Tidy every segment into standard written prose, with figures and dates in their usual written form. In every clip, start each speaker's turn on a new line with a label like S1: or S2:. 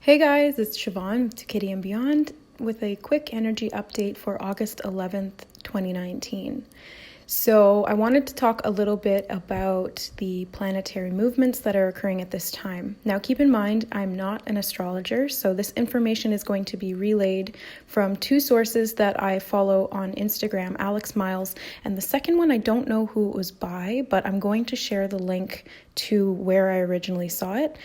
S1: Hey guys, it's Siobhan to Kitty and Beyond with a quick energy update for August 11th, 2019. So I wanted to talk a little bit about the planetary movements that are occurring at this time. Now keep in mind, I'm not an astrologer, so this information is going to be relayed from two sources that I follow on Instagram, Alex Miles, and the second one I don't know who it was by, but I'm going to share the link to where I originally saw it,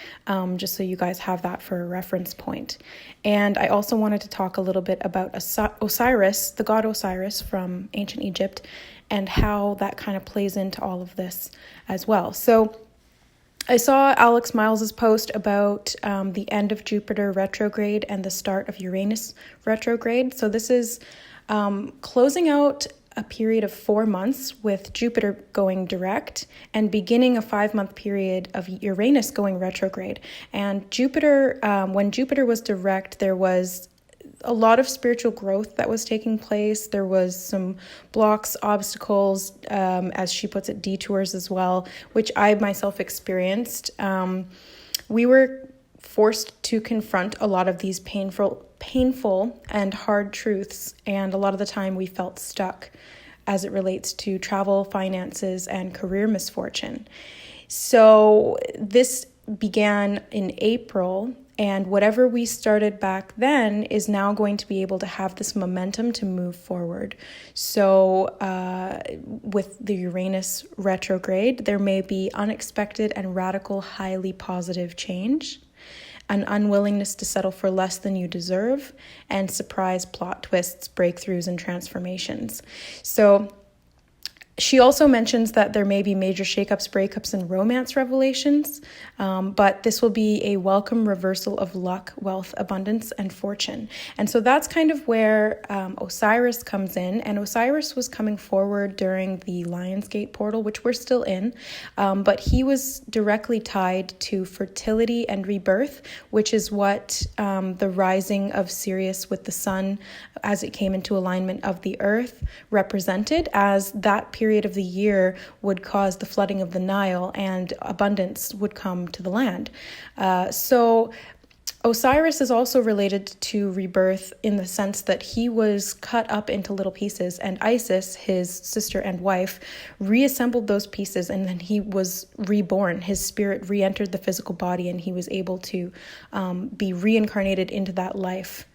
S1: just so you guys have that for a reference point. And I also wanted to talk a little bit about Osiris, the god Osiris from ancient Egypt, and how that kind of plays into all of this as well. So I saw Alex Miles's post about the end of Jupiter retrograde and the start of Uranus retrograde. So this is closing out a period of 4 months with Jupiter going direct and beginning a 5-month period of Uranus going retrograde. And Jupiter, when Jupiter was direct, there was a lot of spiritual growth that was taking place. There was some blocks, obstacles, as she puts it, detours as well, which I myself experienced. We were forced to confront a lot of these painful and hard truths, and a lot of the time we felt stuck as it relates to travel, finances, and career misfortune. So this began in April, and whatever we started back then is now going to be able to have this momentum to move forward. So with the Uranus retrograde, there may be unexpected and radical, highly positive change, an unwillingness to settle for less than you deserve, and surprise plot twists, breakthroughs, and transformations. So she also mentions that there may be major shakeups, breakups, and romance revelations, but this will be a welcome reversal of luck, wealth, abundance, and fortune. And so that's kind of where Osiris comes in. And Osiris was coming forward during the Lionsgate portal, which we're still in, but he was directly tied to fertility and rebirth, which is what the rising of Sirius with the sun as it came into alignment of the earth represented, as that period of the year would cause the flooding of the Nile and abundance would come to the land. So Osiris is also related to rebirth in the sense that he was cut up into little pieces, and Isis, his sister and wife, reassembled those pieces, and then he was reborn. His spirit re-entered the physical body, and he was able to be reincarnated into that life.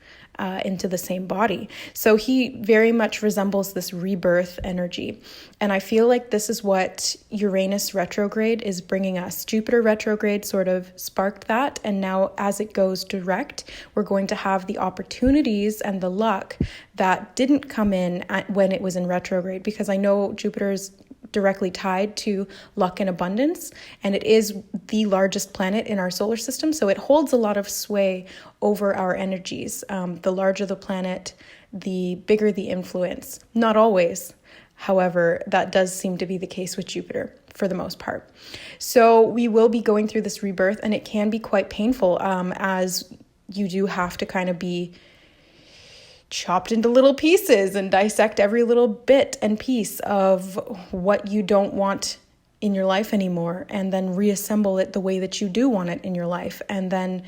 S1: Into the same body. So he very much resembles this rebirth energy. And I feel like this is what Uranus retrograde is bringing us. Jupiter retrograde sort of sparked that. And now as it goes direct, we're going to have the opportunities and the luck that didn't come in when it was in retrograde, because I know Jupiter's directly tied to luck and abundance, and it is the largest planet in our solar system, so it holds a lot of sway over our energies. The larger the planet, the bigger the influence. Not always, however, that does seem to be the case with Jupiter for the most part. So we will be going through this rebirth, and it can be quite painful, as you do have to kind of be chopped into little pieces and dissect every little bit and piece of what you don't want in your life anymore, and then reassemble it the way that you do want it in your life, and then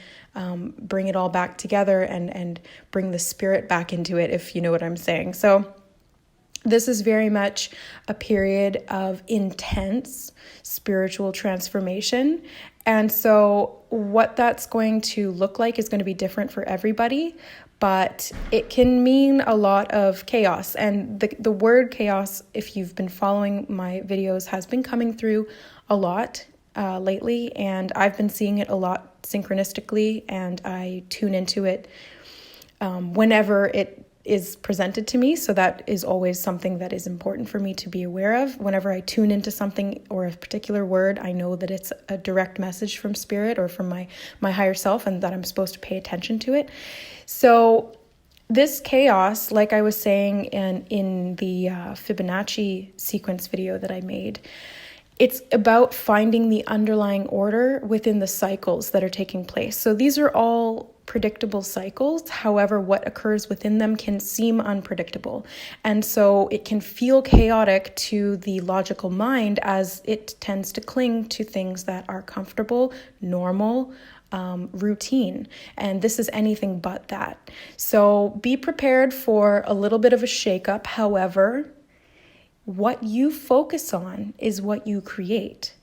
S1: bring it all back together and bring the spirit back into it, if you know what I'm saying. So this is very much a period of intense spiritual transformation. And so what that's going to look like is going to be different for everybody, but it can mean a lot of chaos. And the word chaos, if you've been following my videos, has been coming through a lot lately, and I've been seeing it a lot synchronistically, and I tune into it whenever it is presented to me. So that is always something that is important for me to be aware of. Whenever I tune into something or a particular word, I know that it's a direct message from spirit or from my higher self, and that I'm supposed to pay attention to it. So this chaos, like I was saying in the Fibonacci sequence video that I made, it's about finding the underlying order within the cycles that are taking place. So these are all predictable cycles. However, what occurs within them can seem unpredictable. And so it can feel chaotic to the logical mind, as it tends to cling to things that are comfortable, normal, routine. And this is anything but that. So be prepared for a little bit of a shakeup. However, what you focus on is what you create.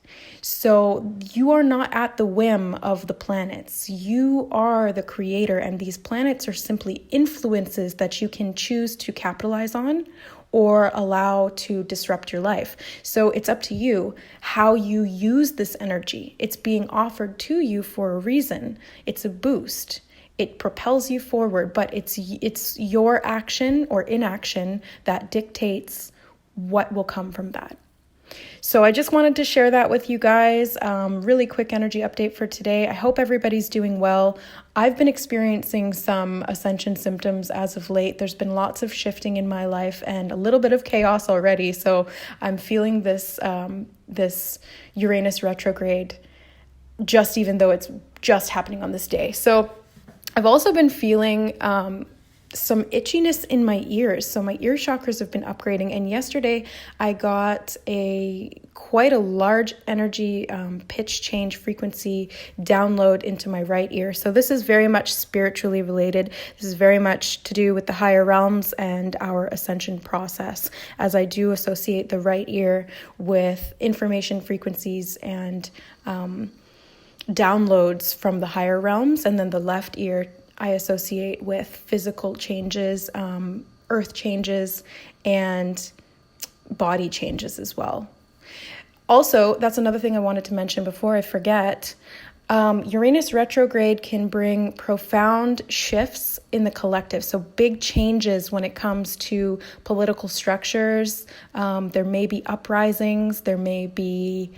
S1: So you are not at the whim of the planets. You are the creator, and these planets are simply influences that you can choose to capitalize on or allow to disrupt your life. So it's up to you how you use this energy. It's being offered to you for a reason. It's a boost. It propels you forward, but it's your action or inaction that dictates what will come from that. So I just wanted to share that with you guys. Really quick energy update for today. I hope everybody's doing well. I've been experiencing some ascension symptoms as of late. There's been lots of shifting in my life and a little bit of chaos already. So I'm feeling this Uranus retrograde, just even though it's just happening on this day. So I've also been feeling some itchiness in my ears. So my ear chakras have been upgrading. And yesterday I got quite a large energy pitch change frequency download into my right ear. So this is very much spiritually related. This is very much to do with the higher realms and our ascension process, as I do associate the right ear with information frequencies and downloads from the higher realms, and then the left ear I associate with physical changes, earth changes, and body changes as well. Also, that's another thing I wanted to mention before I forget. Uranus retrograde can bring profound shifts in the collective. So big changes when it comes to political structures. There may be uprisings. There may be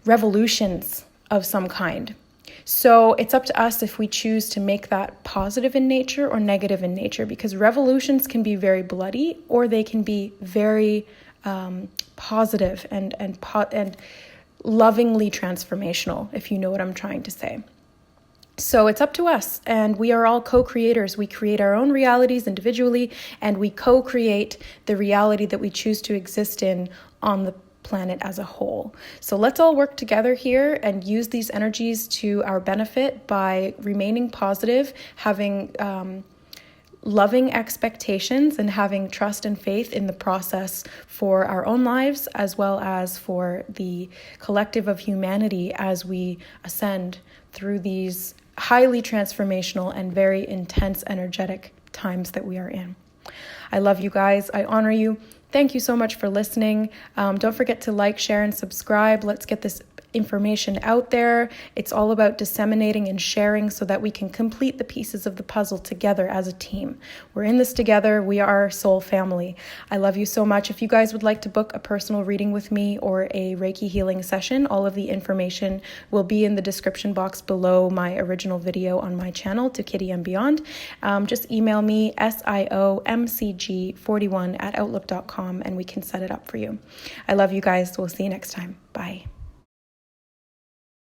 S1: revolutions of some kind. So it's up to us if we choose to make that positive in nature or negative in nature, because revolutions can be very bloody or they can be very positive and lovingly transformational, if you know what I'm trying to say. So it's up to us, and we are all co-creators. We create our own realities individually, and we co-create the reality that we choose to exist in on the planet as a whole. So let's all work together here and use these energies to our benefit by remaining positive, having loving expectations, and having trust and faith in the process for our own lives as well as for the collective of humanity as we ascend through these highly transformational and very intense energetic times that we are in. I love you guys. I honor you. Thank you so much for listening. Don't forget to like, share, and subscribe. Let's get this information out there. It's all about disseminating and sharing so that we can complete the pieces of the puzzle together as a team. We're in this together. We are soul family. I love you so much. If you guys would like to book a personal reading with me or a Reiki healing session, all of the information will be in the description box below my original video on my channel, To Kitty and Beyond. Just email me siomcg41@outlook.com and we can set it up for you. I love you guys. We'll see you next time. Bye.